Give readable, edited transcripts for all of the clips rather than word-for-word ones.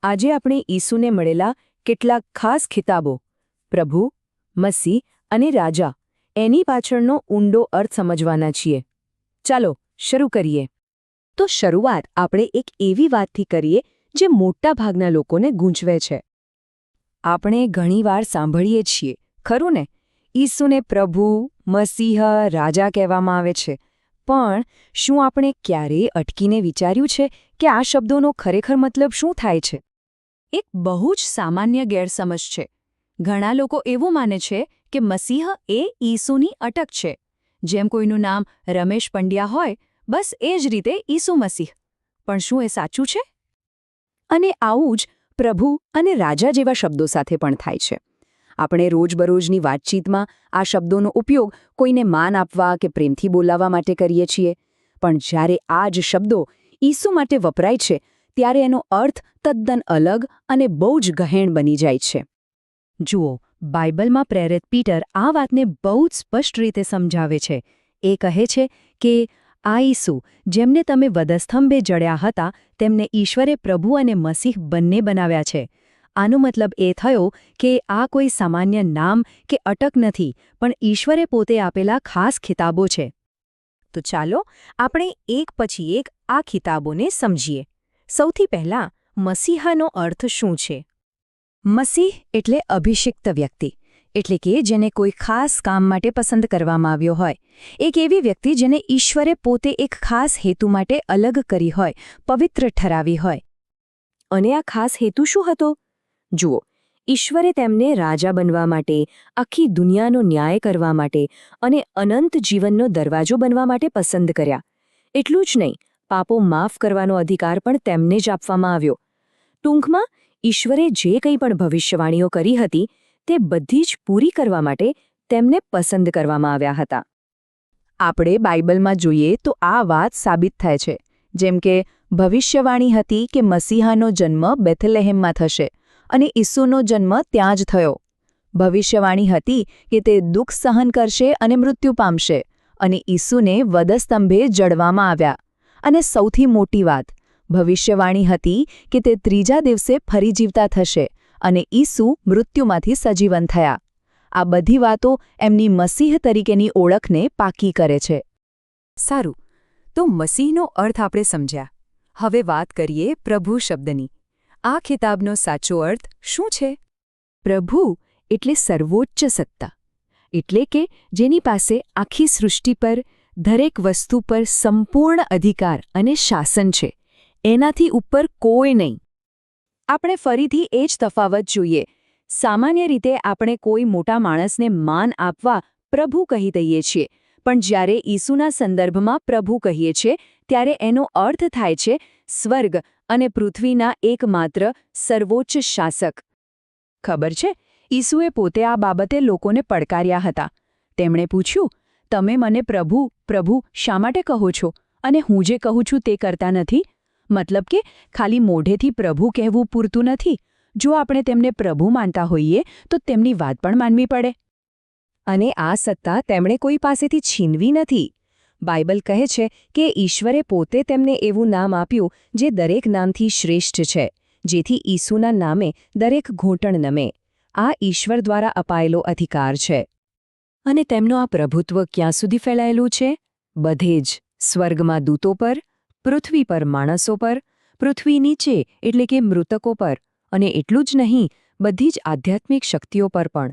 આજે આપણે ઈસુને મળેલા કેટલાક ખાસ ખિતાબો પ્રભુ, મસીહ અને રાજા એની પાછળનો ઊંડો અર્થ સમજવાના છીએ. ચાલો શરૂ કરીએ. તો શરૂઆત આપણે એક એવી વાતથી કરીએ જે મોટાભાગના લોકોને ગૂંચવે છે. આપણે ઘણીવાર સાંભળીએ છીએ, ખરું ને, ઈસુને પ્રભુ, મસીહ, રાજા કહેવામાં આવે છે. પણ શું આપણે ક્યારેય અટકીને વિચાર્યું છે કે આ શબ્દોનો ખરેખર મતલબ શું થાય છે? એક બહુ જ સામાન્ય ગેરસમજ છે. ઘણા લોકો એવું માને છે કે મસીહ એ ઈસુની અટક છે. જેમ કોઈનું નામ રમેશ પંડ્યા હોય, બસ એ જ રીતે ઈસુ મસીહ. પણ શું એ સાચું છે? અને આવું જ પ્રભુ અને રાજા જેવા શબ્દો સાથે પણ થાય છે. આપણે રોજબરોજની વાતચીતમાં આ શબ્દોનો ઉપયોગ કોઈને માન આપવા કે પ્રેમથી બોલાવવા માટે કરીએ છીએ. પણ જ્યારે આ જ શબ્દો ઈસુ માટે વપરાય છે, ત્યારે એનો અર્થ તદ્દન અલગ અને બહુ જ ગહેણ બની જાય છે. જુઓ, બાઇબલમાં પ્રેરિત પીટર આ વાતને બહુ જ સ્પષ્ટ રીતે સમજાવે છે. એ કહે છે કે આ ઈસુ, જેમને તમે વધસ્તંભે જડ્યા હતા, તેમને ઈશ્વરે પ્રભુ અને મસીહ બંને બનાવ્યા છે. આનો મતલબ એ થયો કે આ કોઈ સામાન્ય નામ કે અટક નથી, પણ ઈશ્વરે પોતે આપેલા ખાસ ખિતાબો છે. તો ચાલો આપણે એક પછી એક આ ખિતાબોને સમજીએ. સૌથી પહેલાં મસીહાનો અર્થ શું છે? મસીહ એટલે અભિષિક્ત વ્યક્તિ, એટલે કે જેને કોઈ ખાસ કામ માટે પસંદ કરવામાં આવ્યો હોય. એક એવી વ્યક્તિ જેને ઈશ્વરે પોતે એક ખાસ હેતુ માટે અલગ કરી હોય, પવિત્ર ઠરાવી હોય. અને આ ખાસ હેતુ શું હતો? જુઓ, ઈશ્વરે તેમને રાજા બનવા માટે, આખી દુનિયાનો ન્યાય કરવા માટે અને અનંત જીવનનો દરવાજો બનવા માટે પસંદ કર્યા. એટલું જ નહીં, પાપો માફ કરવાનો અધિકાર પણ તેમને જ આપવામાં આવ્યો. ટૂંકમાં, ઈશ્વરે જે કંઈ પણ ભવિષ્યવાણીઓ કરી હતી, તે બધી જ પૂરી કરવા માટે તેમને પસંદ કરવામાં આવ્યા હતા. આપણે બાઇબલમાં જોઈએ તો આ વાત સાબિત થાય છે. જેમ કે ભવિષ્યવાણી હતી કે મસીહાનો જન્મ બેથલેહેમમાં થશે અને ઈસુનો જન્મ ત્યાં જ થયો. ભવિષ્યવાણી હતી કે તે દુઃખ સહન કરશે અને મૃત્યુ પામશે, અને ઈસુને વધસ્તંભે જડવામાં આવ્યા. અને સૌથી મોટી વાત, ભવિષ્યવાણી હતી કે તે ત્રીજા દિવસે ફરી જીવતા થશે અને ઈસુ મૃત્યુમાંથી સજીવન થયા. આ બધી વાતો એમની મસીહ તરીકેની ઓળખને પાકી કરે છે. સારું, તો મસીહનો અર્થ આપણે સમજ્યા. હવે વાત કરીએ પ્રભુ શબ્દની. આ ખિતાબનો સાચો અર્થ શું છે? પ્રભુ એટલે સર્વોચ્ચ સત્તા, એટલે કે જેની પાસે આખી સૃષ્ટિ પર, દરેક વસ્તુ પર સંપૂર્ણ અધિકાર અને શાસન છે. એનાથી ઉપર કોઈ નહીં. આપણે ફરીથી એ જ તફાવત જોઈએ. સામાન્ય રીતે આપણે કોઈ મોટા માણસને માન આપવા પ્રભુ કહી દઈએ છીએ, પણ જ્યારે ઈસુના સંદર્ભમાં પ્રભુ કહીએ છીએ, ત્યારે એનો અર્થ થાય છે સ્વર્ગ અને પૃથ્વીના એકમાત્ર સર્વોચ્ચ શાસક. ખબર છે, ઈસુએ પોતે આ બાબતે લોકોને પડકાર્યા હતા. તેમણે પૂછ્યું, તમે મને પ્રભુ, પ્રભુ શા માટે કહો છો, અને હું જે કહું છું તે કરતા નથી? મતલબ કે ખાલી મોઢેથી પ્રભુ કહેવું પૂરતું નથી. જો આપણે તેમને પ્રભુ માનતા હોઈએ તો તેમની વાત પણ માનવી પડે. અને આ સત્તા તેમણે કોઈ પાસેથી છીનવી નથી. બાઇબલ કહે છે કે ઈશ્વરે પોતે તેમને એવું નામ આપ્યું જે દરેક નામથી શ્રેષ્ઠ છે, જેથી ઈસુના નામે દરેક ઘૂંટણ નમે. આ ઈશ્વર દ્વારા અપાયેલો અધિકાર છે. અને તેમનું આ પ્રભુત્વ ક્યાં સુધી ફેલાયેલું છે? બધે જ. સ્વર્ગમાં દૂતો પર, પૃથ્વી પર માણસો પર, પૃથ્વી નીચે એટલે કે મૃતકો પર, અને એટલું જ નહીં, બધી જ આધ્યાત્મિક શક્તિઓ પર પણ.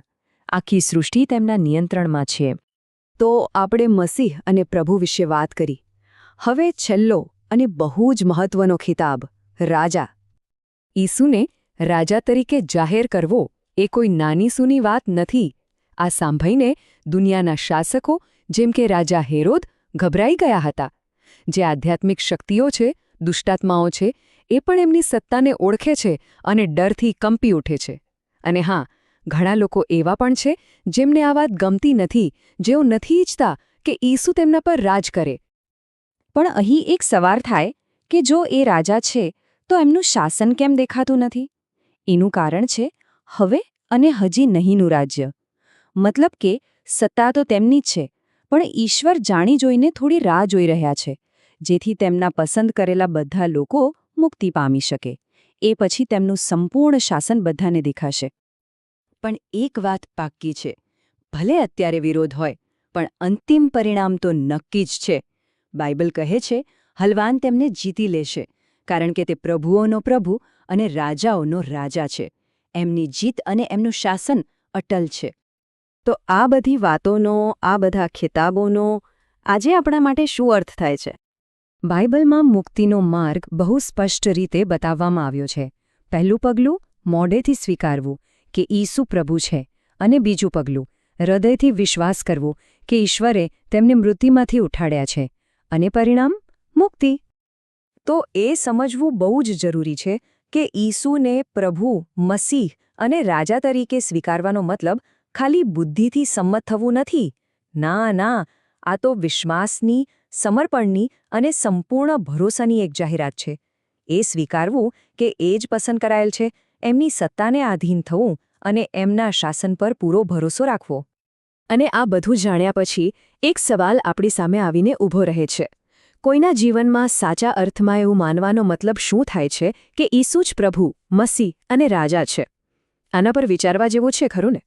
આખી સૃષ્ટિ તેમના નિયંત્રણમાં છે. તો આપણે મસીહ અને પ્રભુ વિશે વાત કરી. હવે છેલ્લો અને બહુ જ મહત્વનો ખિતાબ, રાજા. ઈસુને રાજા તરીકે જાહેર કરવો એ કોઈ નાની સૂની વાત નથી. આ સાંભળીને દુનિયાના શાસકો, જેમ કે રાજા હેરોદ, ગભરાઈ ગયા હતા. જે આધ્યાત્મિક શક્તિઓ છે, દુષ્ટાત્માઓ છે, એ પણ એમની સત્તાને ઓળખે છે અને ડરથી કંપી ઉઠે છે. અને હા, ઘણા લોકો એવા પણ છે જેમને આ વાત ગમતી નથી, જેઓ નથી ઈચ્છતા કે ઈસુ તેમના પર રાજ કરે. પણ અહીં એક સવાલ થાય કે જો એ રાજા છે, તો એમનું શાસન કેમ દેખાતું નથી? એનું કારણ છે હવે અને હજી નહીંનું રાજ્ય. મતલબ કે સત્તા તો તેમની જ છે, પણ ઈશ્વર જાણી જોઈને થોડી રાહ જોઈ રહ્યા છે, જેથી તેમના પસંદ કરેલા બધા લોકો મુક્તિ પામી શકે. એ પછી તેમનું સંપૂર્ણ શાસન બધાને દેખાશે. પણ એક વાત પાક્કી છે, ભલે અત્યારે વિરોધ હોય, પણ અંતિમ પરિણામ તો નક્કી જ છે. બાઇબલ કહે છે, હલવાન તેમને જીતી લેશે, કારણ કે તે પ્રભુઓનો પ્રભુ અને રાજાઓનો રાજા છે. એમની જીત અને એમનું શાસન અટલ છે. તો આ બધી વાતોનો, આ બધા ખિતાબોનો આજે આપણા માટે શું અર્થ થાય છે? બાઇબલમાં મુક્તિનો માર્ગ બહુ સ્પષ્ટ રીતે બતાવવામાં આવ્યો છે. પહેલું પગલું મોઢેથી સ્વીકારવું કે ઈસુ પ્રભુ છે, અને બીજું પગલું હૃદયથી વિશ્વાસ કરવો કે ઈશ્વરે તેમને મૃત્યુમાંથી ઉઠાડ્યા છે, અને પરિણામ મુક્તિ. તો એ સમજવું બહુ જ જરૂરી છે કે ઈસુને પ્રભુ, મસીહ અને રાજા તરીકે સ્વીકારવાનો મતલબ ખાલી બુદ્ધિથી સંમત થવું નથી. ના ના, આ તો વિશ્વાસની, સમર્પણની અને સંપૂર્ણ ભરોસાની એક જાહેરાત છે. એ સ્વીકારવું કે એ જ પસંદ કરાયેલ છે, એમની સત્તાને આધીન થવું અને એમના શાસન પર પૂરો ભરોસો રાખવો. અને આ બધું જાણ્યા પછી એક સવાલ આપણી સામે આવીને ઊભો રહે છે. કોઈના જીવનમાં સાચા અર્થમાં એવું માનવાનો મતલબ શું થાય છે કે ઈસુ જ પ્રભુ, મસીહ અને રાજા છે? આના પર વિચારવા જેવું છે ખરું ને?